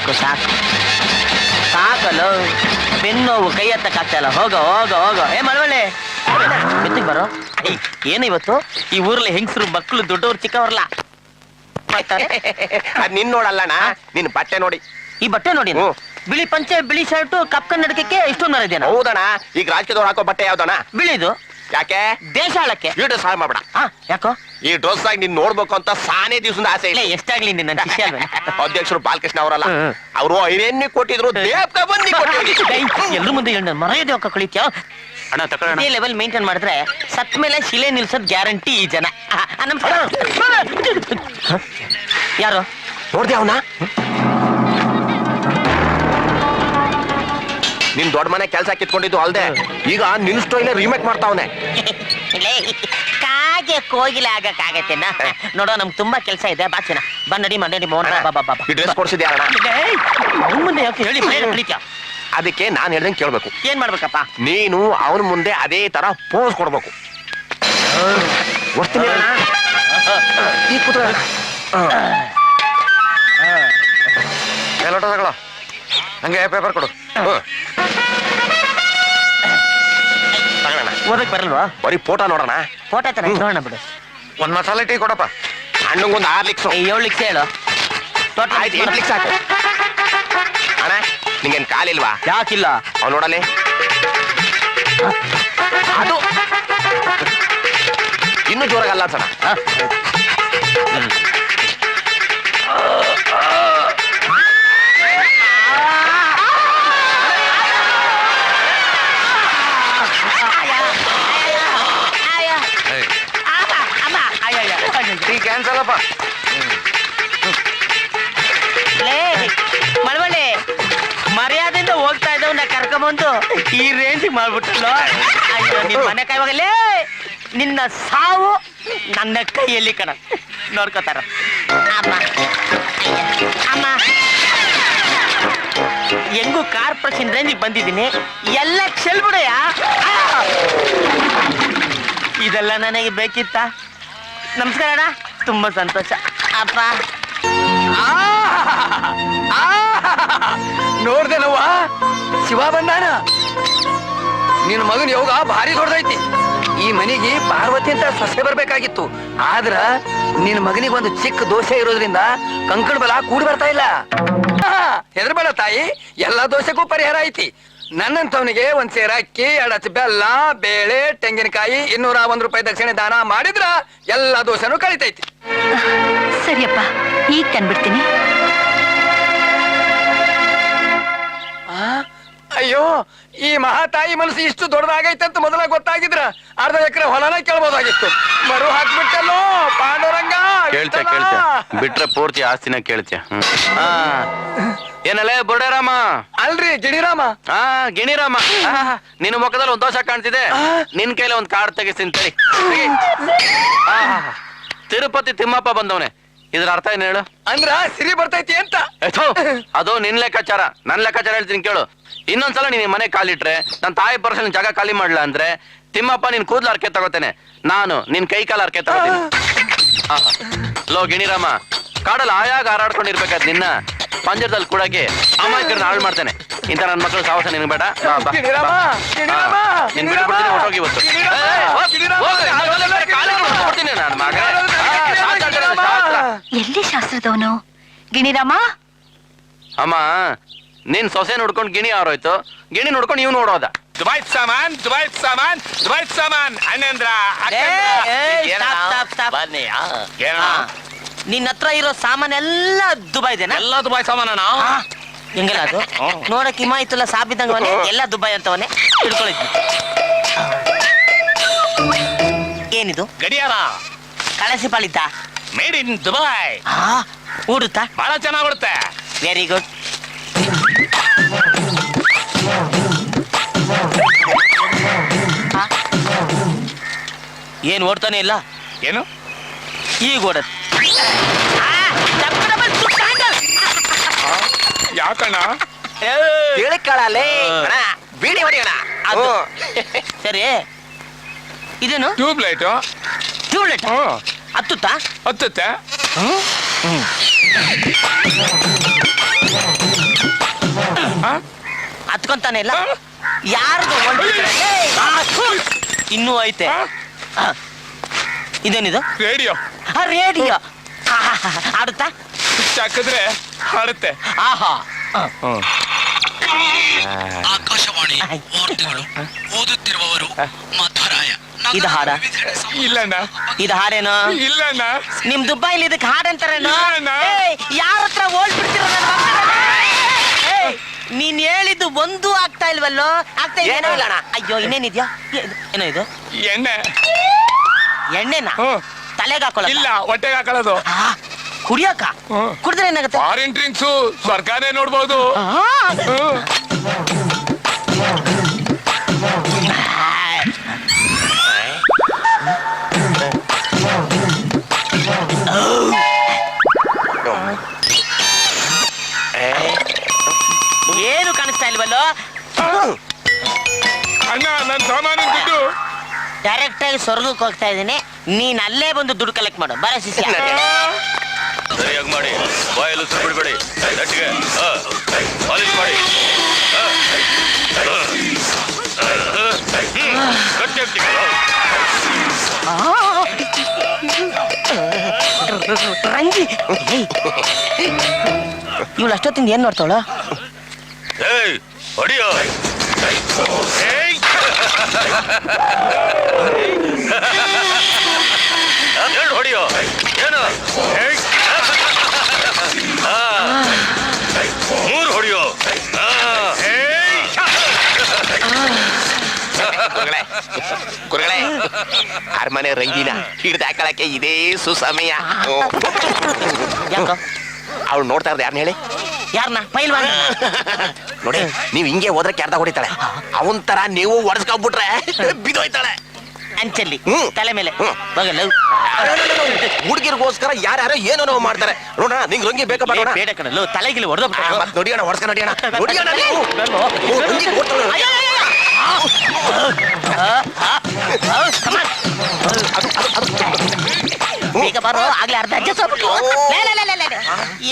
ಸಾಕು ಸಾಕು ಸಾಕಲ್ಲ. ಬೆನ್ನೋವು ಕೈ ಎತ್ತಕ್ಕಾಗ್ತಾಯಿಲ್ಲ. ಹೋಗೋ ಹೋಗೋ ಹೋಗೋ. ಮಳವಳ್ಳಿ ಮೆತ್ತಿಗೆ ಬರೋ. ಏನು ಇವತ್ತು ಈ ಊರಲ್ಲಿ ಹೆಂಗಸರು ಮಕ್ಕಳು ದೊಡ್ಡವ್ರು ಚಿಕ್ಕವ್ರಲ್ಲ ಅದ್ ನಿನ್ ನೋಡಲ್ಲಣ್ಣ, ನಿನ್ ಬಟ್ಟೆ ನೋಡಿ. ಈ ಬಟ್ಟೆ ನೋಡಿ, ಬಿಳಿ ಪಂಚೆ ಬಿಳಿ ಶರ್ಟು ಕಪ್ ಕನ್ನಡಕಕ್ಕೆ ಇಷ್ಟೊಂದು ಮರ ಇದೆಯಾ? ಹೌದಣ್ಣ. ಈಗ ರಾಜಕೀಯದವ್ರು ಹಾಕೋ ಬಟ್ಟೆ ಯಾವ್ದಣ್ಣ? ಬಿಳಿದು. ಯಾಕೆ? ದೇಶ ಆಳಕ್ಕೆ. ಈ ಡ್ರೆಸ್ ಹಾಳು ಮಾಡ್ಬೇಡ. ಯಾಕೋ? ಈ ಡ್ರೆಸ್ ಆಗಿ ನೀನ್ ನೋಡ್ಬೇಕು ಅಂತ ಸಾನೇ ದಿವ್ಸದ ಆಸೆ ಇಲ್ಲ. ಎಷ್ಟಾಗ್ಲಿ ನಿನ್ನ ಶಿಷ್ಯ ಅಲ್ವೇ? ಅಧ್ಯಕ್ಷರು ಬಾಲಕೃಷ್ಣ ಅವರಲ್ಲ, ಅವರು ಐರನ್ನಿ ಕೊಟ್ಟಿದ್ರು, ಎಲ್ರ ಮುಂದೆ ಮರ್ಯಾದೆ ಹಾಕ ಕಳಿತ್ಯಾ? ಅಣ್ಣ ತಕೊಳ್ಳೋಣ. ಈ ಲೆವೆಲ್ ಮೇಂಟೈನ್ ಮಾಡಿದ್ರೆ ಸತ್ ಮೇಲೆ ಶಿಲೆ ನಿಲ್ಸೋದ್ ಗ್ಯಾರಂಟಿ ಈ ಜನ. ನಮಸ್ಕಾರ. ಯಾರು ನೋಡ್ದೆ ಅವನ? ನಿನ್ ದೊಡ್ಡ ಮನೆ ಕೆಲ್ಸ ಕಿತ್ಕೊಂಡಿದ್ದು ಅಲ್ದೆ ಈಗ ನಿನ್ ಸ್ಟೈಲೇ ರೀಮೇಕ್ ಮಾಡ್ತಾವನೆ. ಕಾಗೆ ಕೋಗಿಲೆ ಆಗಕ್ಕಾಗತ್ತೇನ? ನೋಡೋ ನಮ್ಗೆ ತುಂಬಾ ಕೆಲಸ ಇದೆ. ಬಾಚಿನ ಬನ್ನಡಿ ಮನ್ನಡಿ ಮೋಹನ್ ಬಾಬಾ. ಈ ಡ್ರೆಸ್ ಕೊಡ್ಸಿದ್ಯಾ ಅಣ್ಣ? ಅವ್ನ ಮುಂದೆ ಯಾಕೆ ಹೇಳಿ ಕಳಿತ್ಯಾ? ಅದಕ್ಕೆ ನಾನ್ ಹೇಳ್ದಂಗೆ ಕೇಳ್ಬೇಕು. ಏನ್ ಮಾಡ್ಬೇಕಪ್ಪ? ನೀನು ಅವನ ಮುಂದೆ ಅದೇ ತರ ಪೋಸ್ ಕೊಡ್ಬೇಕು. ತಗೊಳ್ಳೋ, ಹಂಗೆ ಪೇಪರ್ ಕೊಡು. ಓದಕ್ ಬರಲ್ವಾ? ಬರೀ ಫೋಟೋ ನೋಡೋಣ. ಫೋಟೋ ತರ ನೋಡೋಣ ಬಿಡು. ಒಂದ್ ಮಸಾಲೆ ಟೀ ಕೊಡಪ್ಪ. ಹಣ್ಣಂಗೊಂದು 6 ಲಿಕ್ಸ್. 7 ಲಿಕ್ಸ್ ಹೇಳು. ಆಯ್ತು, 8 ಲಿಕ್ಸ್ ಸಾಕು. ಅಣ್ಣ ನಿಂಗೇನ್ ಕಾಲಿಲ್ವಾ? ಯಾಕಿಲ್ಲ? ಅವ್ನು ನೋಡಲಿ. ಅದು ಇನ್ನೂ ಜೋರಾಗಲ್ಲ ಅನ್ಸಣ. ಟೀ ಕ್ಯಾನ್ಸಲ್ ಅಪ್ಪ. ಮಳವಳ್ಳಿ ಮರ್ಯಾದೆಯಿಂದ ಹೋಗ್ತಾ ಇದ್ದವನ್ನ ಕರ್ಕೊಂಬಂದು ಈ ರೇಂಜ್ ಮಾಡ್ಬಿಟ್ಟಲ್ಲ. ನಿನ್ ಮನೆ ಕಾಯುವಾಗಲೇ ನಿನ್ನ ಸಾವು ನನ್ನ ಕೈಯಲ್ಲಿ ಕಣ. ನೋಡ್ಕೋತಾರ ಅಮ್ಮ. ಅಮ್ಮ ಹೆಂಗು ಕಾರ್ಪೊರೇಷನ್ ರೇಂಜಿಗೆ ಬಂದಿದ್ದೀನಿ. ಎಲ್ಲ ಚೆಲ್ಬಿಡಯ್ಯ. ಇದೆಲ್ಲ ನನಗೆ ಬೇಕಿತ್ತ? ನಮಸ್ಕಾರ ಅಣ್ಣ, ತುಂಬಾ ಸಂತೋಷ ಅಪ್ಪ. ನೋಡ್ದೇನವ್ವ, ಶಿವ ಬಂದಾನ. ನಿನ್ ಮಗನ್ ಯೋಗ ಭಾರಿ ದೊಡ್ಡದೈತಿ. ಈ ಮನೆಗೆ ಪಾರ್ವತಿ ಅಂತ ಸೊಸೆ ಬರ್ಬೇಕಾಗಿತ್ತು. ಆದ್ರ ನಿನ್ ಮಗನಿಗೆ ಒಂದು ಚಿಕ್ಕ ದೋಷ ಇರೋದ್ರಿಂದ ಕಂಕಣ ಬಲ ಕೂಡಿ ಬರ್ತಾ ಇಲ್ಲ. ಹೆದರ್ಬೇಡ ತಾಯಿ, ಎಲ್ಲಾ ದೋಷಕ್ಕೂ ಪರಿಹಾರ ಐತಿ. ನನ್ನಂತವನಿಗೆ ಒಂದ್ ಸೇರ ಅಕ್ಕಿ, 2 ಅಚ್ಚ ಬೆಲ್ಲ, ಬೇಳೆ, ತೆಂಗಿನಕಾಯಿ, 201 ರೂಪಾಯಿ ದಕ್ಷಿಣೆ ದಾನ ಮಾಡಿದ್ರ ಎಲ್ಲಾ ದೋಷನೂ ಕಳಿತೈತಿ. ಸರಿಯಪ್ಪ, ಈಗ ತಂದ್ಬಿಡ್ತೀನಿ. ಅಯ್ಯೋ, ಈ ಮಹಾತಾಯಿ ಮನಸ್ಸು ಇಷ್ಟು ದೊಡ್ಡದಾಗೈತಂತ ಮೊದಲ ಗೊತ್ತಾಗಿದ್ರ ಅರ್ಧ ಎಕರೆ ಹೊಲನ ಕೇಳ್ಬೋದಾಗಿತ್ತು. ಮರು ಹಾಕ್ಬಿಟ್ಟಲ್ಲೋ ಪಾಂಡುರಂಗ. ಕೇಳ್ತೆ ಬಿಟ್ರೆ ಪೂರ್ತಿ ಆಸ್ತಿನ ಕೇಳ್ತೀಯ. ಏನಲ್ಲೇ ಬುಡರಾಮ? ಅಲ್ರಿ ಗಿಣಿರಾಮ. ಗಿಣಿರಾಮ, ನಿನ್ನ ಮುಖದಲ್ಲಿ ಒಂದ್ ದೋಷ ಕಾಣ್ತಿದೆ. ನಿನ್ ಕೈಲಿ ಒಂದ್ ಕಾರ್ಡ್ ತೆಗಿಸ್ತೀನಿ. ತಿರುಪತಿ ತಿಮ್ಮಪ್ಪ ಬಂದವನೆ. ಇದ್ರ ಅರ್ಥ ಏನ್ ಹೇಳು? ಅಂದ್ರ ಸಿರಿ ಬರ್ತೈತಿ ಅಂತ. ಅದು ನಿನ್ ಲೆಕ್ಕಾಚಾರ. ನನ್ ಲೆಕ್ಕಾಚಾರ ಹೇಳ್ತೀನಿ ಕೇಳು. ಇನ್ನೊಂದ್ಸಲ ನೀನ್ ಮನೆ ಕಾಲಿಟ್ರೆ ನನ್ ತಾಯಿ ಪರ್ಸನ್ ಜಾಗ ಖಾಲಿ ಮಾಡ್ಲ ಅಂದ್ರೆ ತಿಮ್ಮಪ್ಪ ನಿನ್ ಕೂದ್ಲ ಅರ್ಕೆ ತಗೋತೇನೆ, ನಾನು ನಿನ್ ಕೈ ಕಾಲ ಅರ್ಕೆ ತಗೋತೀನಿ. ಲೋ ಗಿಣಿರಾಮ, ಕಾಡಲ್ಲಿ ಆಯಾಗ ಹಾರಾಡ್ಕೊಂಡಿರ್ಬೇಕಾದ್ ನಿನ್ನ ಪಂಜರದಲ್ಲಿ ಕೂಡಕ್ಕೆ ಅಮಾಯಕರನ್ನ ಹಾಳು ಮಾಡ್ತೇನೆ. ಇಂತ ನನ್ ಮಕ್ಕಳು ಸಾಹಸ ನಿನ್ಗೆ ಬೇಡ. ನಿನ್ ಬಿಟ್ಬಿಡ್ತೀನಿ, ಹೊಟ್ಟೋಗಿ ಇವತ್ತು. ನಾನು ಮಗ ಎಲ್ಲಿ ಶಾಸ್ತ್ರದವನು? ಗಿಣಿರಾಮ ಅಮ್ಮ, ನಿನ್ ಸೊಸೆ ನೋಡ್ಕೊಂಡು ಗಿಣಿ ಆರೋಯ್ತು, ಗಿಣಿ ನೋಡ್ಕೊಂಡು ಇವ್ ನೋಡೋದ. ದುಬಾಯ್ ಸಾಮಾನ್, ದುಬಾಯ್ ಸಾಮಾನ್, ದುಬಾಯ್ ಸಾಮಾನ್. ಅಣ್ಣಂದ್ರ ನಿನ್ನ ಹತ್ರ ಇರೋ ಸಾಮಾನೆಲ್ಲ ದುಬೈದೇನಾ? ಎಲ್ಲ ದುಬಾಯ್ ಸಾಮಾನ. ಹೆಂಗಲ್ಲ ಅದು? ನೋಡಕ್ ಹಿಮಾಯ್ತಲ್ಲ ಸಾಬಿದಂಗವನೇ, ಎಲ್ಲ ದುಬೈ ಅಂತವನೇ. ಹಿಡ್ಕೊಳಿದ್ವಿ. ಏನಿದು? ಗಡಿಯಾರ. ಕಳಸಿ ಪಾಳಿದ್ದ? Made in Dubai. ಊಡುತ್ತಾ? ಬಹಳ ಚೆನ್ನಾಗ್ ಬಿಡುತ್ತೆ. Very good. ಏನ್ ಓಡ್ತಾನೆ ಇಲ್ಲ? ಏನು ಈಗ ಓಡತ್? ಯಾಕಣ್ಣ? ಬೀಡಿ ಹೊಡಿಯೋಣ. ಸರಿ, ಇದೇನು? ಟ್ಯೂಬ್ಲೈಟ್. ಟ್ಯೂಬ್ಲೈಟ್ ಹತ್ತುತ್ತಾ? ಹತ್ತುತ್ತೆ. ಹತ್ಕೊಂತಾನೆ ಇಲ್ಲ ಯಾರ್ದು ಇನ್ನೂ ಐತೆ ಆ, ಇದೇನಿದು ರೇಡಿಯೋ ರೇಡಿಯೋ ಆಡುತ್ತಾ ಹಾಕಿದ್ರೆ ಹಾಡುತ್ತೆ. ಆಹಾ ಆಕಾಶವಾಣಿ ವಾರ್ತೆಗಳು ಓದುತ್ತಿರುವವರು ಮಧ್ವರಾಯ. ಇದು ಹಾಡ ಇಲ್ಲಣ್ಣ ಇದು ಹಾಡೇನು ಇಲ್ಲಣ್ಣ ನಿಮ್ ದುಬೈಲಿ ಇದಕ್ಕೆ ಹಾಡಂತಾರೇನು ಇಲ್ಲ. ಯಾರ ಹತ್ರ ಓಡ್ಬಿಡ್ತಿರೋ ನೀನ್ ಹೇಳಿದ್ದು ಒಂದು ಆಗ್ತಾ ಇಲ್ವಲ್ಲೋ ಆಗ್ತಾ ಏನೂ ಇಲ್ಲಣ್ಣ. ಅಯ್ಯೋ ಇನ್ನೇನಿದ್ಯಾ ಏನೋ ಇದು ಎಣ್ಣೆ ಎಣ್ಣೆನಾ ಹ್ಮ್. ತಲೆಗೆ ಹಾಕೊಳ್ಳ ಇಲ್ಲ ಹೊಟ್ಟೆಗೆ ಹಾಕೊಳ್ಳೋದು. ಕುಡಿಯಕ ಹ್ಮ್. ಕುಡಿದ್ರೆ ಏನಾಗುತ್ತೆ ಫಾರಿನ್ ಡ್ರಿಂಕ್ಸು ಸರ್ಕಾರನೇ ನೋಡ್ಬೋದು. ಆ, ಹ್ಮ್. ಏನು ಕಾಣಿಸ್ತಾ ಇಲ್ವಲ್ಲೋ ಅಣ್ಣ ನನ್ ಸಾಮಾನು ದುಡ್ಡು. ಡೈರೆಕ್ಟ್ ಆಗಿ ಸ್ವರ್ಗಕ್ಕೆ ಹೋಗ್ತಾ ಇದೀನಿ ನೀನ್ ಅಲ್ಲೇ ಬಂದು ದುಡ್ಡು ಕಲೆಕ್ಟ್ ಮಾಡು ಬರ ಶಿಷ್ಯ ಸರಿಯಾಗಿ ಮಾಡಿ ಬಾಯಲ್ಲೂ ಸುಟ್ಬಿಡ್ಬೇಡಿ ಗಟ್ಟಿಗೆ ಪಾಲಿಶ್ ಮಾಡಿ ಗಟ್ಟಿ ರಂಗಿ ಇವಳು ಅಷ್ಟೊತ್ತಿಂದ ಏನ್ ನೋಡ್ತಾಳ ಏಯ್ ಹೊಡಿಯೋ ಏಯ್ ಎರಡು ಹೊಡಿಯೋ ಏನು ಏಯ್ ಮೂರು ಹೊಡಿಯೋ ಕುರುಗಳೇ ಅರಮನೆ ರಂಗಿನ ಹಿಡ್ದು ಹಾಕೊಳಕ್ಕೆ ಇದೇ ಸುಸಮಯ. ಯಾಕ ಅವಳು ನೋಡ್ತಾ ಇರೋದು ಯಾರನ್ನ ಹೇಳಿ? ಯಾರನ್ನ ಪೈಲ್ವಾನ್ ನೋಡಿ ನೀವ್ ಹಿಂಗೆ ಹೋದ್ರೆ ಕ್ಯಾರ್ದ ಹೊಡಿತಾಳೆ. ಅವನ್ ತರ ನೀವು ಒಡ್ಸ್ಕೊಂಡ್ಬಿಟ್ರೆ ಬಿದೋಯ್ತಾಳೆ. ಅಂಚಲ್ಲಿ ಹ್ಮ್. ತಲೆ ಮೇಲೆ ಹ್ಮ್. ಹೋಗಲ್ಲ ಹುಡುಗಿರ್ಗೋಸ್ಕರ ಯಾರ್ಯಾರೋ ಏನೋ ಮಾಡ್ತಾರೆ. ನೋಡೋಣ ನಿಂಗ್ ರಂಗಿ ಬೇಕಾ ಬೇಡ? ಬೇಡ ಕಣಲು ತಲೆಗಿಲಿ ಹೊಡೆದ ಮತ್ ನೋಡಿಯೋಣ ಹೊಡ್ಸ್ಕೊಂಡ್ ನೋಡಿಯೋಣ ನೋಡಿಯೋಣ ನೀವು. ಓ, ರಂಗಿ ಓಡ್ತಾಳೆ. ಬೇಗ ಬರೋ ಆಗ್ಲೇ ಅರ್ಧ ಅಡ್ಜಸ್ಟ್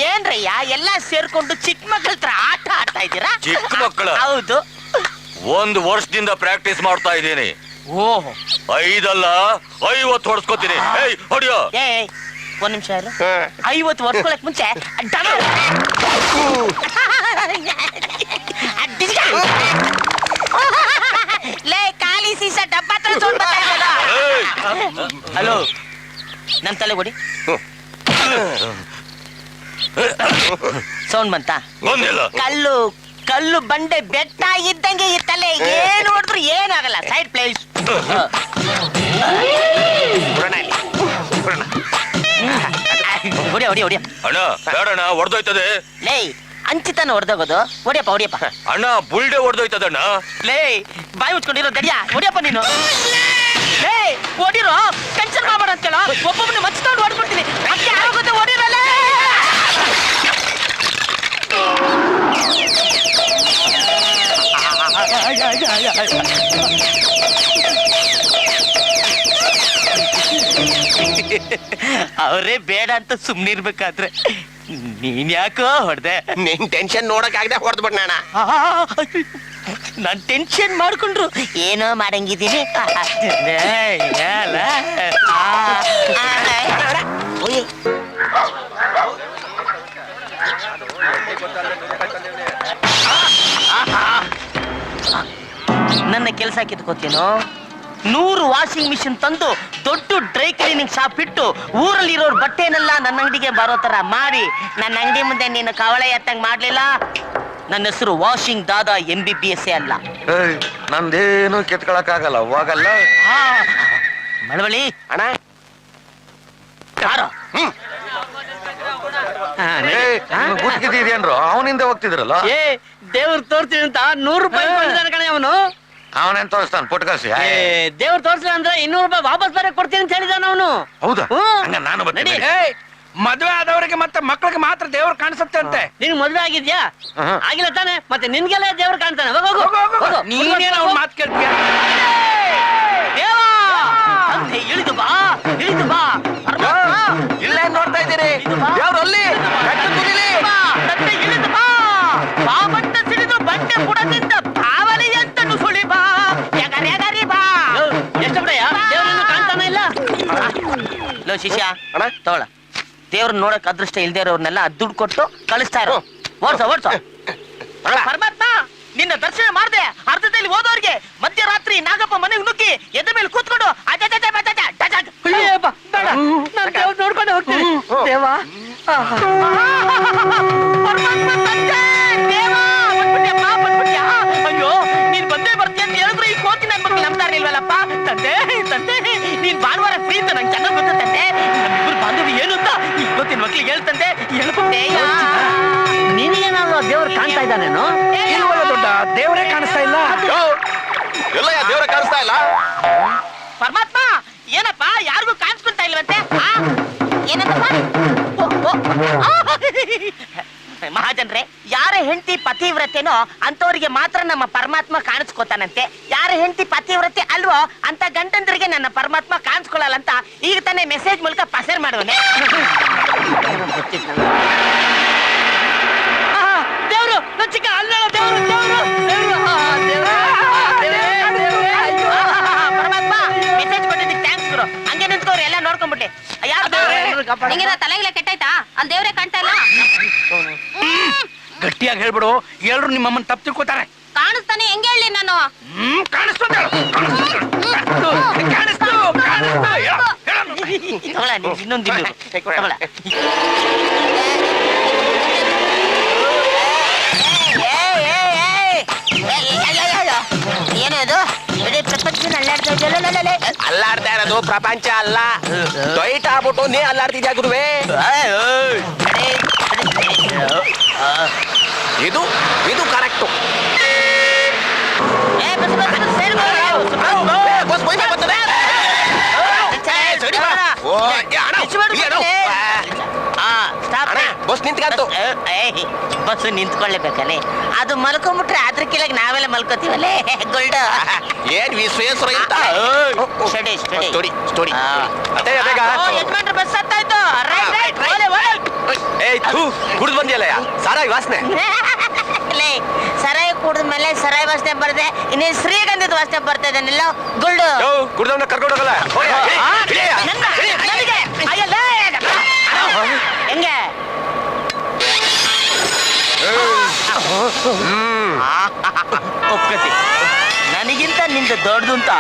ಏನ್ರಯ್ಯ ಎಲ್ಲಾ ಸೇರ್ಕೊಂಡು ಚಿಕ್ಕ ಮಕ್ಕಳ ಹತ್ರ ಆಟ ಆಡ್ತಾ ಇದ್ದೀರಾ? ಚಿಕ್ಕ ಮಕ್ಕಳ? ಹೌದು. ಒಂದು ವರ್ಷದಿಂದ ಪ್ರಾಕ್ಟೀಸ್ ಮಾಡ್ತಾ ಇದ್ದೀನಿ. ಓಹೋ 5 ಅಲ್ಲ 50 ಹೊಡ್ಸ್ಕೊತೀನಿ. ಏಯ್ ಹೊಡಿಯೋ. ಏ ಒಂದ್ ನಿಮಿಷ ಇರು 50 ವರ್ಷಕೊಳಕ್ ಮುಂಚೆ ಲೇ ಖಾಲಿ ಸೀಸ ಡಬ್ಬ ಹಲೋ ನನ್ ತಲೆ ಕೊಡಿ ಸೌಂಡ್ ಬಂತ ಬಂದಿಲ್ಲ. ಕಲ್ಲು ಕಲ್ಲು ಬಂಡೆ ಬೆಟ್ಟ ಇದ್ದಂಗೆ ಈ ತಲೆ ಏನ್ ನೋಡಿದ್ರು ಏನಾಗಲ್ಲ ಸೈಡ್ ಪ್ಲೇಸ್ ಹೊಡಿಯ ಹೊಡಿಯ ಹೊಡಿಯ ಅಣ್ಣ ಬೇಡಣ್ಣ ಹೊಡೆದೋಯ್ತದೆ. ಲೇ ಅಂಚಿತಾನ ಹೊಡೆದೋಗೋದು ಹೊಡಿಯಪ್ಪ ಹೊಡಿಯಪ್ಪ ಅಣ್ಣ ಬುಲ್ಡೆ ಹೊಡೆದೋಯ್ತದಣ್ಣ. ಲೇ ಬಾಯಿ ಉಚ್ಕೊಂಡಿರೋ ದಡಿಯ ಹೊಡಿಯಪ್ಪ ನೀನು ಲೇ ಹೊಡಿರೋ ಟೆನ್ಷನ್ ಮಾಡಬೇಡ ಅಂತೇಳ ಒಬ್ಬೊಬ್ಬನ ಮಚ್ಚಿಕೊಂಡು ಹೊಡ್ಬಿಡ್ತೀನಿ ಅಕ್ಕೆ ಆಗೋದು ಹೊಡಿರಲ್ಲ ಅವರೇ ಬೇಡ ಅಂತ ಸುಮ್ನಿರ್ಬೇಕಾದ್ರೆ ನೀನ್ ಯಾಕೋ ಹೊಡ್ದೆ ನಿನ್ ಟೆನ್ಷನ್ ನೋಡಕ್ ಆಗದೆ ಹೊಡೆದ್ಬಿಟ್ನ. ನಾನ್ ಟೆನ್ಷನ್ ಮಾಡ್ಕೊಂಡ್ರು ಏನೋ ಮಾಡಂಗಿದ್ದೀನಿ ನನ್ನ ಕೆಲಸ ಕಿತ್ಕೋತೀನೋ 100 ವಾಷಿಂಗ್ ಮಿಷಿನ್ ತಂದು ದೊಡ್ಡ ಡ್ರೈ ಕ್ಲೀನಿಂಗ್ ಶಾಪ್ ಇಟ್ಟು ಊರಲ್ಲಿರೋರ್ ಬಟ್ಟೆನೆಲ್ಲ ನನ್ನ ಅಂಗಡಿಗೆ ಬರೋ ತರ ಮಾಡಿ ನನ್ನ ಅಂಗಡಿ ಮುಂದೆ ನೀನು ಕವಳೆ ಎತ್ತಂಗ್ ಮಾಡ್ಲಿಲ್ಲ ನನ್ನ ಹೆಸರು ವಾಷಿಂಗ್ ದಾದಾ MBBS ಅಲ್ಲ. ನಂದೇನು ಕೆತ್ಕೊಳಕ್ ಆಗಲ್ಲ ಹೋಗಲ್ಲ. ಮಳವಳ್ಳಿ ಅಣ್ಣ ಯಾರು ಗುತ್ತಿಗಿದ್ದೀನ್ರು ಅವನಿಂದ ಹೋಗ್ತಿದ್ರಲ್ಲ. ಏ ದೇವ್ರು ತೋರ್ತೀನಿ ಅಂತ 100 ರೂಪಾಯಿ ಕೊಟ್ಟಿದ್ದಾನೆ ಕಣೆ ಅವನು. ಅವನೇನ್ ತೋರಿಸ್ತಾನ ಪುಟ್ಕಾಸಿ. ದೇವ್ರು ತೋರ್ಸಿಲ್ಲ ಅಂದ್ರೆ 200 ರೂಪಾಯಿ ವಾಪಸ್ ಬೇರೆ ಕೊಡ್ತೀನಿ ಅಂತ ಹೇಳಿದಾನ ಅವನು. ಹೌದಾ? ಹ್ಮ್. ಹಂಗ ನಾನು ಬರ್ತೀನಿ. ನಡಿ. ಮದ್ವೆ ಆದವರಿಗೆ ಮತ್ತೆ ಮಕ್ಕಳಿಗೆ ಮಾತ್ರ ದೇವ್ರು ಕಾಣಿಸುತ್ತೆ ಅಂತೆ. ನಿನ್ ಮದ್ವೆ ಆಗಿದ್ಯಾ? ಆಗಿಲ್ಲ ತಾನೆ ಮತ್ತೆ ನಿನ್ಗೆಲ್ಲ ದೇವ್ರು ಕಾಣ್ತಾನೆ. ಹೋಗು, ಹೋಗು, ಹೋಗು. ನೀನೇನು ಅವ್ನ ಮಾತು ಕೇಳ್ತೀಯ? ದೇವಾ! ತಂದೆ ಇಳಿದು ಬಾ ಇಳಿದು ಬಾ ಇಲ್ಲೇ ನೋಡ್ತಾ ಇದ್ದೀರಿ ದೇವ್ರು ಅಲ್ಲಿ ತಂದೆ ಇಳಿದು ಬಾ ಬಾ ಬಂಟ ಸಿಡಿದು ಪುಣ್ಯ ಪುಡದಿಂದ ಬಾವಲಿ ಅಂತ ಸುಳಿ ಬಾ ಎಗರಿ ಬಾ ಎಷ್ಟು ಬಿಡಯ್ಯ ದೇವ್ರನ್ನು ಕಾಣ್ತಾನೆ ಇಲ್ಲ ಲೋ ಶಿಷ್ಯ ಅಣ್ಣ ತಗೊಳ ದೇವ್ರ ನೋಡಕ್ ಅದೃಷ್ಟ ಇಲ್ದೇ ಇರೋರ್ನೆಲ್ಲ ದುಡ್ಡು ಕೊಟ್ಟು ಕಳಿಸ್ತಾ ಇರೋ ಓಡ್ಸೋ ಪರಮಾತ್ಮ ನಿನ್ನ ದರ್ಶನ ಮಾಡ್ದೆ ಅರ್ಧದಲ್ಲಿ ಹೋದವ್ರಿಗೆ ಮಧ್ಯರಾತ್ರಿ ನಾಗಪ್ಪ ಮನೆಗೆ ನುಗ್ಗಿ ಎದ್ದ ಮೇಲೆ ಕೂತ್ಕೊಂಡು ನೋಡ್ಕೊಂಡು ಹೋಗ್ತೀನಿ ದೇವ ಪರಮಾತ್ಮ ತಂದೆ ದೇವ ಬಂದ್ಬಿಟ್ಯಪ್ಪ ಬಂದ್ಬಿಟ್ಯಾ ಅಯ್ಯೋ ನೀನ್ ಬಂದೇ ಬರ್ತೀಯ ಅಂತ ಹೇಳಿದ್ರು ಈ ಕೋತಿ ನನ್ ಮಕ್ಳು ನಂಬ್ತಾರ ಇಲ್ವಲ್ಲಪ್ಪ ತಂದೆ ತಂದೆ ನೀನ್ ಭಾನುವಾರ ಫ್ರೀ ಅಂತ ನಂಗೆ ಚೆನ್ನಾಗ್ ಗೊತ್ತ ತಂದೆ ನಮ್ಮಿಬ್ರು ಬಾಂಧವ್ಯ ಏನು ಅಂತ ಈ ಕೋತಿನ ಮಕ್ಳಿಗೆ ಹೇಳ್ತಂದೆ ಹೇಳ್ಬಿಟ್ಟೆ ನಿನಗೇನಾದ್ರು ದೇವ್ರು ಕಾಣ್ತಾ ಇದ್ದಾನೇನು ಇಲ್ವಲ್ಲ ದೊಡ್ಡ ದೇವರೇ ಕಾಣಿಸ್ತಾ ಇಲ್ಲ ಎಲ್ಲ ದೇವ್ರ ಕಾಣಿಸ್ತಾ ಇಲ್ಲ ಪರಮಾತ್ಮ ಏನಪ್ಪ ಯಾರಿಗೂ ಕಾಣಿಸ್ಕೊಂತ ಇಲ್ವಂತೆ ಏನಂತಪ್ಪ ಮಹಾಜನ್ರೆ ಯಾರ ಹೆಂಡತಿ ಪತಿವ್ರತೆನೋ ಅಂತವರಿಗೆ ಮಾತ್ರ ನಮ್ಮ ಪರಮಾತ್ಮ ಕಾಣಿಸ್ಕೋತಾನಂತೆ ಯಾರ ಹೆಂಡತಿ ಪತಿವ್ರತೆ ಅಲ್ವೋ ಅಂತ ಗಂಡಂದ್ರಿಗೆ ನನ್ನ ಪರಮಾತ್ಮ ಕಾಣಿಸ್ಕೊಳ್ಳಲ್ಲ ಅಂತ ಈಗ ತಾನೇ ಮೆಸೇಜ್ ಮೂಲಕ ಪಸರ್ ಮಾಡುವನೆ ದೇವ್ರು ಚಿಕ್ಕ ಅಲ್ಲ ಪರಮಾತ್ಮ ಮೆಸೇಜ್ ಕೊಟ್ಟಿದ್ದಕ್ಕೆ ಥ್ಯಾಂಕ್ಸ್ ಗುರು ಹಂಗೆ ನಿಂತ್ಕೋರಿ ಎಲ್ಲ ನೋಡ್ಕೊಂಡ್ಬಿಟ್ಟೆ ನಿಂಗೆ ತಲೆಗಿಲ್ಲ ಕೆಟ್ಟಾಯ್ತಾ ಅಲ್ಲಿ ದೇವ್ರೆ ಕಾಣ್ತಾ ಇಲ್ಲ ಗಟ್ಟಿಯಾಗಿ ಹೇಳ್ಬಿಡು ಎಲ್ರು ನಿಮ್ಮಮ್ಮನ್ ತಪ್ಪು ತಿಳ್ಕೊತಾರೆ ಕಾಣಿಸ್ತಾನೆ ಹೆಂಗೆ ಹೇಳಿ ನಾನು ಇನ್ನೊಂದು ಏನದು ಇಡೀ ಪ್ರಪಂಚನ ಅಲ್ಲಾಡ್ತಾ ಇದೆಯಲ್ಲ ಅಲ್ಲಾಡ್ತಾ ಇರೋದು ಪ್ರಪಂಚ ಅಲ್ಲ ದೊಯ್ಟ್ ಆಗ್ಬಿಟ್ಟು ನೀ ಅಲ್ಲಾಡ್ತಿದ್ಯಾ ಗುರುವೆ ಇದು ಇದು ಕರೆಕ್ಟು ಬಸ್ ನಿಂತ್ಕಂತು ಬಸ್ ನಿಂತ್ಕೊಳ್ಳೇಬೇಕಲ್ಲೇ ಅದು ಮಲ್ಕೊಂಡ್ಬಿಟ್ರೆ ಅದ್ರ ಕೆಳಗೆ ನಾವೆಲ್ಲ ಮಲ್ಕೋತೀವಲ್ಲೇ ಗೋಲ್ಡ್ ಏನ್ ವಿಶ್ವೇಶ್ವರ ಅಂತ ಸ್ಟಡಿ ಸ್ಟೋರಿ ಸ್ಟೋರಿ ಯಜಮಾನ್ರ ಬಸ್ ಹತ್ತಾಯ್ತು ಕುಡ್ದು ಬಂದಿಯಲ್ಲ ಸಾರಾಗಿ ವಾಸನೆ ಸರಾಯಿ ಕುಡಿದ್ಮೇಲೆ ಸರಾಯಿ ವಾಸನೆ ಬರ್ತದೆ ಇನ್ನೇನ್ ಶ್ರೀಗಂಧದ ವಾಸನೆ ಬರ್ತದೆ ನಿಲ್ಲ ಗೋಲ್ಡ್ ಕುಡ್ದವನ್ನ ಕರ್ಕೊಂಡು ಹೋಗಲ್ಲ ಹೆಂಗೆ ಒಪ್ಕೋತೀನಿ ನನಗಿಂತ ನಿಂದ ದೊಡ್ಡದು ಅಂತ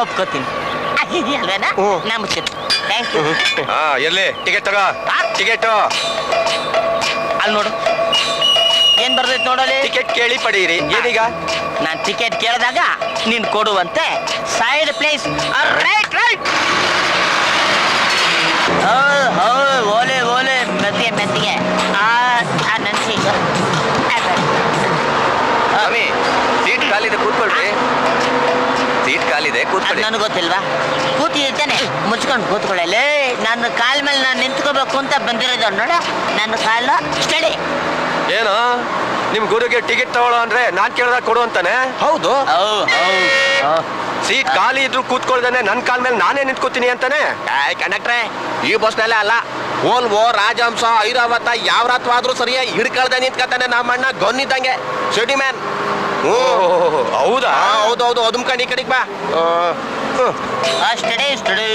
ಒಪ್ಕೋತೀನಿ ಅಲ್ವೇನಾ ನಮ್ಗೆ ಥ್ಯಾಂಕ್ ಯು ಎಲ್ಲಿ ಟಿಕೆಟ್ ತಗೋ ಟಿಕೆಟ್ ಅಲ್ಲಿ ನೋಡು ಏನ್ ಬರ್ತೈತೆ ನೋಡಲಿ ಟಿಕೆಟ್ ಕೇಳಿ ಪಡೀರಿ ಏನೀಗ ನಾನ್ ಟಿಕೆಟ್ ಕೇಳಿದಾಗ ನೀನ್ ಕೊಡುವಂತೆ ಸೈಡ್ ಪ್ಲೇಸ್ ರೈಟ್ ರೈಟ್ ಓಲೆ ಓಲೆ ಮೆತ್ತಿಗೆ ಮೆತ್ತಿಗೆ ನನ್ ಸೀಟು ಸ್ವಾಮಿ ಸೀಟ್ ಖಾಲಿದೆ ಕೂತ್ಕೊಳ್ರಿ ಸೀಟ್ ಖಾಲಿದೆ ಕೂತ್ಕೊಳ್ಳಿ ನನಗೆ ಗೊತ್ತಿಲ್ವಾ ಕೂತಿದ್ದಾನೆ ಮುಚ್ಕೊಂಡು ಕೂತ್ಕೊಳ್ಳಲಿ ನನ್ನ ಕಾಲ ಮೇಲೆ ನಾನು ನಿಂತ್ಕೋಬೇಕು ಅಂತ ಬಂದಿರೋದು ನೋಡ ನನ್ನ ಕಾಲ ಸ್ಟಡಿ ಏನು ನಿಮ್ ಗುರುಗೆ ಟಿಕೆಟ್ ತಗೊಳ್ಳೋ ಅಂದ್ರೆ ನಾನ್ ಕೇಳ್ದಾಗ ಕೊಡು ಅಂತಾನೆ ಹೌದು ಸೀಟ್ ಖಾಲಿ ಇದ್ರು ಕೂತ್ಕೊಳ್ದಾನೆ ನನ್ ಕಾಲ್ ಮೇಲೆ ನಾನೇ ನಿಂತ್ಕೋತೀನಿ ಅಂತಾನೆ ಕಂಡಕ್ಟ್ರೆ ಈ ಬಸ್ನಲ್ಲೇ ಅಲ್ಲ ಓಲ್ವೋ ರಾಜಹಂಸ ಐರಾವತ ಯಾವ ರಾತ್ವಾದ್ರೂ ಸರಿಯೇ ಹಿಡ್ಕಳ್ದೆ ನಿಂತ್ಕತಾನೆ ನಮ್ಮಣ್ಣ ಗೊನ್ನಿದ್ದಂಗೆ ಸಿಟಿ ಮ್ಯಾನ್ ಹೌದಾ ಹೌದೌದು ಅದುಮ್ಕಂಡು ಈ ಕಡೆಗೆ ಬಾ ಸ್ಟಡಿ ಸ್ಟಡಿ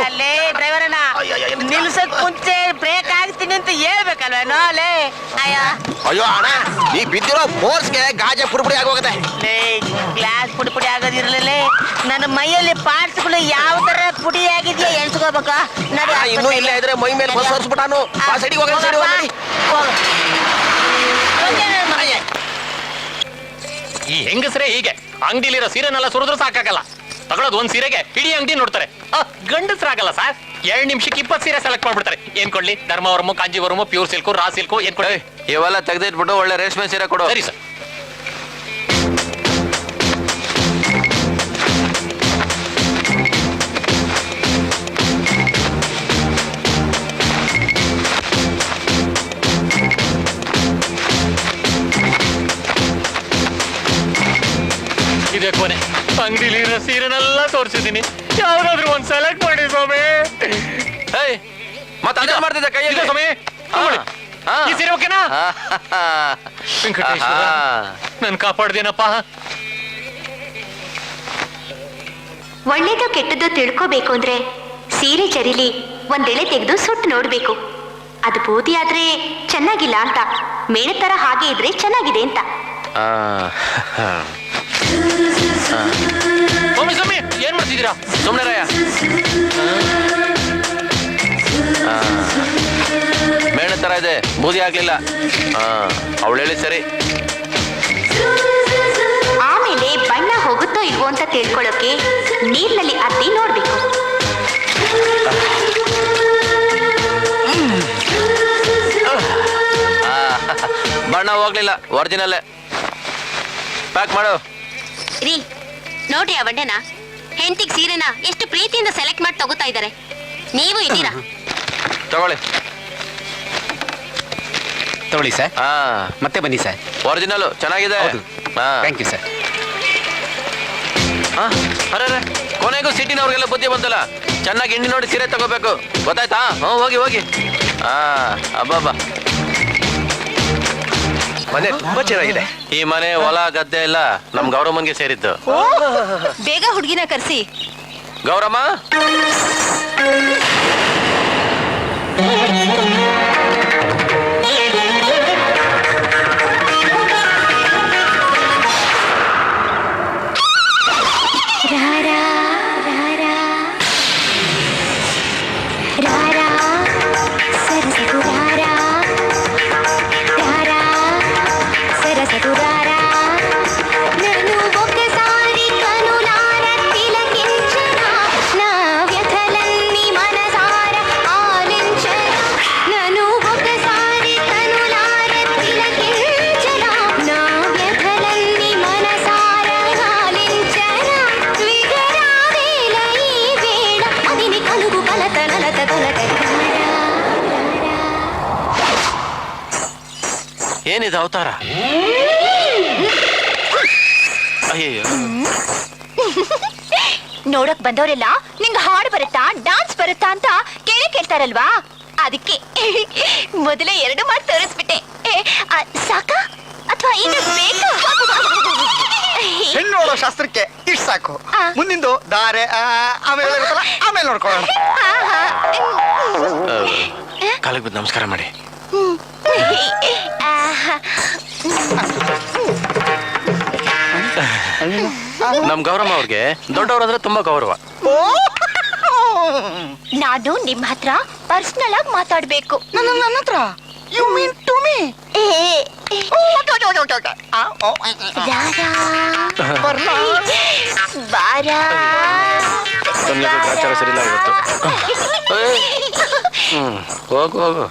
ಅಲ್ಲೇ ಡ್ರೈವರನ್ನ ನಿಲ್ಸಕ್ ಮುಂಚೆ ಬ್ರೇಕ್ ಆಗ್ತೀನಿ ಅಂತ ಹೇಳ್ಬೇಕಲ್ವೇನೋ ಅಲ್ಲೇ ಅಯ್ಯೋ ಅಣ್ಣ ನೀ ಬಿದ್ದಿರೋ ಫೋರ್ಸ್ಗೆ ಗಾಜೆ ಪುಡಿಪುಡಿ ಆಗೋಗುತ್ತೆ ಗ್ಲಾಸ್ ಪುಡಿ ಪುಡಿ ಆಗೋದಿರ್ಲಿಲ್ಲ ನನ್ನ ಮೈಯಲ್ಲಿ ಪಾರ್ಟ್ಸ್ಗಳು ಯಾವ ತರ ಪುಡಿ ಆಗಿದ್ಯಾ ಎಣ್ಸ್ಕೋಬೇಕ ಇನ್ನೂ ಇಲ್ಲೇ ಇದ್ರೆ ಮೈ ಮೇಲೆ ಬಸ್ ಹೊರಿಸ್ಬಿಟ್ಟಾನು ಸೈಡಿಗೆ ಹೋಗೋಣ ಸೈಡಿಗೆ ಹೋಗೋಣ ಈ ಹೆಂಗಸರೇ ಹೀಗೆ ಅಂಗಡಿಲಿರೋ ಸೀರೆನೆಲ್ಲ ಸುರಿದ್ರು ಸಾಕಾಗಲ್ಲ ತಗೊಳ್ಳೋದು ಒಂದ್ ಸೀರೆಗೆ ಇಡೀ ಅಂಗಡಿ ನೋಡ್ತಾರೆ ಗಂಡಸ್ರಾಗಲ್ಲ ಸರ್ 2 ನಿಮಿಷಕ್ಕೆ 20 ಸೀರೆ ಸೆಲೆಕ್ಟ್ ಮಾಡ್ಬಿಡ್ತಾರೆ ಏನ್ ಕೊಡ್ಲಿ ಧರ್ಮವರ್ಮ ಕಾಂಜಿವರ್ಮ ಪ್ಯೂರ್ ಸಿಲ್ಕು ರಾ ಸಿಲ್ಕು ಏನ್ ಕೊಡಿ ಇವೆಲ್ಲ ತೆಗೆದಿಟ್ಬಿಟ್ಟು ಒಳ್ಳೆ ರೇಷ್ಮೆ ಸೀರೆ ಕೊಡು ಸರಿ ಸರ್ ಇದೇ ಕೊನೆ. ಅಂಗಡಿಲಿರೋ ಸೀರೆನೆಲ್ಲ ತೋರಿಸಿದೀನಿ, ಯಾವ್ದಾದ್ರು ಒಂದ್ ಸೆಲೆಕ್ಟ್ ಮಾಡಿ ಸ್ವಾಮಿ. ಏಯ್ ಮತ್ತೆ ಅದೇ ಮಾಡ್ತಿದ್ದೆ ಕೈಯಲ್ಲಿ ಇದೆ ಸ್ವಾಮಿ, ತಗೊಳ್ಳಿ. ಈ ಸೀರೆ ಓಕೆನಾ? ವೆಂಕಟೇಶ್ವರ ನನ್ ಕಾಪಾಡ್ದೇನಪ್ಪ. ಒಳ್ಳೇದು ಕೆಟ್ಟದ್ದು ತಿಳ್ಕೋಬೇಕು ಅಂದ್ರೆ ಸೀರೆ ಚರಿಲಿ ಒಂದೆಳೆ ತೆಗೆದು ಸುಟ್ಟು ನೋಡ್ಬೇಕು. ಅದು ಬೂದಿ ಆದ್ರೆ ಚೆನ್ನಾಗಿಲ್ಲ ಅಂತ, ಮೇಣ ತರ ಹಾಗೆ ಇದ್ರೆ ಚೆನ್ನಾಗಿದೆ ಅಂತ. ಸ್ವಾಮಿ ಸ್ವಾಮಿ ಏನ್ ಮಾಡ್ತಿದ್ದೀರಾ? ಸುಮ್ನೆ ರಾಯ. ಮೇಣ ತರ ಇದೆ, ಬೂದಿ ಆಗ್ಲಿಲ್ಲ. ಅವಳು ಹೇಳಿ ಸರಿ. ಆಮೇಲೆ ಬಣ್ಣ ಹೋಗುತ್ತೋ ಇಲ್ವೋ ಅಂತ ತಿಳ್ಕೊಳ್ಳೋಕೆ ನೀರ್ನಲ್ಲಿ ಅದ್ದಿ ನೋಡ್ಬೇಕು. ಬಣ್ಣ ಹೋಗ್ಲಿಲ್ಲ, ಒರಿಜಿನಲ್ಲೇ. ಪ್ಯಾಕ್ ಮಾಡು. ರೀ ನೋಡ್ರಿ ಆ ಬಣ್ಣನ, ಹೆಂಡತಿಗೆ ಸೀರೆನ ಎಷ್ಟು ಪ್ರೀತಿಯಿಂದ ಸೆಲೆಕ್ಟ್ ಮಾಡಿ ತಗೋತಾ ಇದ್ದಾರೆ. ನೀವು ಇದ್ದೀರಾ? ತಗೊಳ್ಳಿ ತಗೊಳ್ಳಿ ಸರ್, ಮತ್ತೆ ಬನ್ನಿ ಸರ್. ಒರಿಜಿನಲ್ ಚೆನ್ನಾಗಿದೆ. Thank you sir. ಅರೆ ಕೊನೆಗೂ ಸಿಟಿನವ್ರಿಗೆಲ್ಲ ಬುದ್ಧಿ ಬಂತಲ್ಲ, ಚೆನ್ನಾಗಿ ಎಣ್ಣೆ ನೋಡಿ ಸೀರೆ ತಗೋಬೇಕು, ಗೊತ್ತಾಯ್ತಾ? ಹೋಗಿ ಹೋಗಿ. ಅಬ್ಬಬ್ಬಾ, ಮನೆ ತುಂಬಾ ಚೆನ್ನಾಗಿದೆ. ಈ ಮನೆ ಹೊಲ ಗದ್ದೆ ಎಲ್ಲ ನಮ್ ಗೌರಮ್ಮನ್ಗೆ ಸೇರಿದ್ದು. ಬೇಗ ಹುಡುಗಿನ ಕರ್ಸಿ. ಗೌರಮ್ಮ, ಏನಿದು ಅವತಾರ? ಅಯ್ಯಯ್ಯೋ, ನೋಡಕ್ ಬಂದವರೆಲ್ಲ ನಿಂಗೆ ಹಾಡು ಬರುತ್ತಾ, ಡಾನ್ಸ್ ಬರುತ್ತಾ ಅಂತ ಕೇಳ್ತಾರಲ್ವಾ, ಅದಕ್ಕೆ ಮೊದಲೇ 2 ಮಾಡಿ ತೋರಿಸ್ಬಿಟ್ಟೆ. ಸಾಕ ಅಥವಾ ಇನ್ನು ಬೇಕಾ? ಹೆಣ್ಣು ನೋಡೋ ಶಾಸ್ತ್ರಕ್ಕೆ ಇಷ್ಟು ಸಾಕು. ಮುಂದಿಂದು ದಾರೆ ಆಮೇಲೆ ಇರುತ್ತಲ್ಲ, ಆಮೇಲೆ ನೋಡ್ಕೊಳ್ಳೋಣ. ಕಾಲಿಗೆ ಬಿದ್ದು ನಮಸ್ಕಾರ ಮಾಡಿ. ನಮ್ ಗೌರಮ್ಮ ಅವ್ರಿಗೆ ದೊಡ್ಡವ್ರಂದ್ರೆ ತುಂಬಾ ಗೌರವ. ನಾನು ನಿಮ್ ಹತ್ರ ಪರ್ಸನಲ್ ಆಗಿ ಮಾತಾಡ್ಬೇಕು. ನನ್ನ ಹತ್ರ? You mean to me? ಆಚಾರ ಸರಿಯಿಲ್ಲ ಇವತ್ತು. ಹೋಗು ಹೋಗು.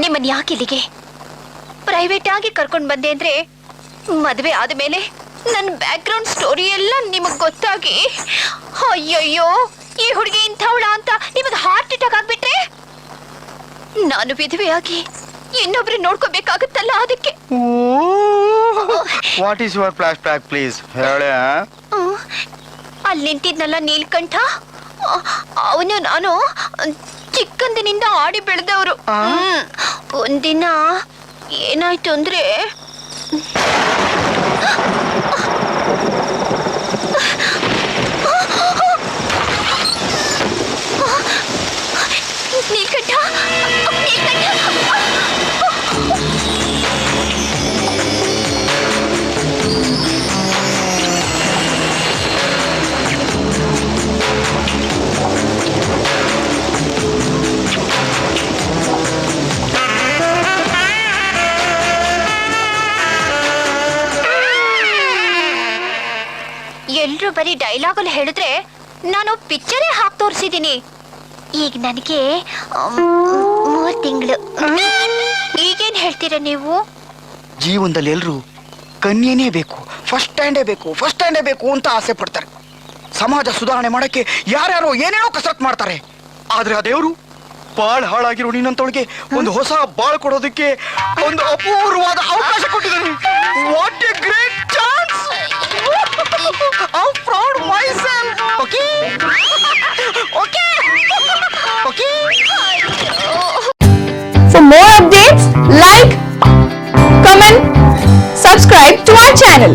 ನಿಮ್ಮನ್ ಯಾಕೆ ಇಲ್ಲಿಗೆ ಪ್ರೈವೇಟ್ ಆಗಿ ಕರ್ಕೊಂಡ್ ಬಂದೆ ಅಂದ್ರೆ, ಮದ್ವೆ ಆದ್ಮೇಲೆ ನನ್ನ ಬ್ಯಾಕ್ ಗ್ರೌಂಡ್ ಸ್ಟೋರಿ ಎಲ್ಲ ನಿಮಗ್ ಗೊತ್ತಾಗಿ, ಅಯ್ಯಯ್ಯೋ ಈ ಹುಡುಗಿ ಇಂಥವಳ ಅಂತ ನಿಮಗ್ ಹಾರ್ಟ್ ಅಟ್ಯಾಕ್ ಆಗ್ಬಿಟ್ರೆ ನಾನು ವಿಧವೆಯಾಗಿ ಇನ್ನೊಬ್ರು ನೋಡ್ಕೋಬೇಕಾಗುತ್ತಲ್ಲ, ಅದಕ್ಕೆ. What is your flash back please ಹೇಳ. ಅಲ್ಲಿ ನಿಂತಿದ್ನಲ್ಲ ನೀಲ್ಕಂಠ, ಅವನು ನಾನು ಚಿಕ್ಕಂದಿನಿಂದ ಆಡಿ ಬೆಳೆದವರು. ಒಂದಿನ ಏನಾಯ್ತು ಅಂದ್ರೆ, ನೀಲ್ಕಂಠ, ಎಲ್ರು ಬರೀ ಡೈಲಾಗ್ ಅಲ್ಲಿ ಹೇಳಿದ್ರೆ ನಾನು ಪಿಕ್ಚರೇ ಹಾಕಿ ತೋರಿಸಿದೀನಿ. ಈಗ ನನಗೆ 3 ತಿಂಗಳು. ಈಗೇನ್ ಹೇಳ್ತೀರಾ ನೀವು? ಜೀವನದಲ್ಲಿ ಎಲ್ರು ಕನ್ಯನೇ ಬೇಕು, ಫಸ್ಟ್ ಸ್ಟ್ಯಾಂಡೇ ಬೇಕು, ಫಸ್ಟ್ ಸ್ಟ್ಯಾಂಡೇ ಬೇಕು ಅಂತ ಆಸೆ ಪಡ್ತಾರೆ. ಸಮಾಜ ಸುಧಾರಣೆ ಮಾಡಕ್ಕೆ ಯಾರ್ಯಾರೋ ಏನೇನೋ ಕಸರತ್ ಮಾಡ್ತಾರೆ, ಆದ್ರೆ ಆ ದೇವರು ಬಾಳ್ ಹಾಳಾಗಿರೋ ನಿನ್ನಂತವಳಿಗೆ ಒಂದು ಹೊಸ ಬಾಳ್ ಕೊಡೋದಕ್ಕೆ ಒಂದು ಅಪೂರ್ವವಾದ ಅವಕಾಶ ಕೊಟ್ಟಿದ್ದಾನೆ. What A great chance! I am proud myself. Okay okay okay. For more updates, like, comment, subscribe to our channel.